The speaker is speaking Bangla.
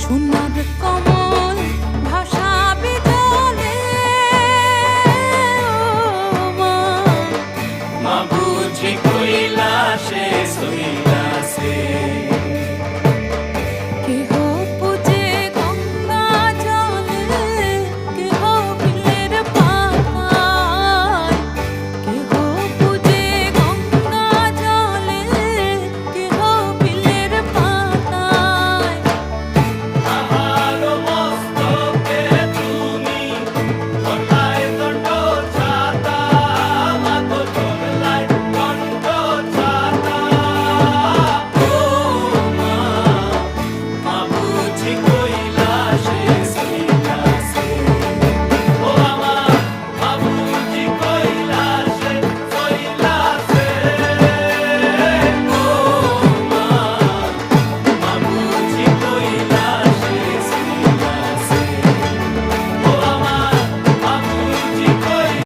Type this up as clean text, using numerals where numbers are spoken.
সোনার কমল ভাসাবে জলে ও মা, মা বুঝি কৈলাসে সইলাছে। কেহ পূজে গঙ্গা জলে, কেহ বিলের পাতায়, কেহ পূজে গঙ্গা জলে, কেহ বিলের পাতায়। তাহার মস্তকে তুমি ধরলায় দণ্ড ছাতা, মাগো ধরলায় দণ্ড ছাতা। ও মা, মা বুঝি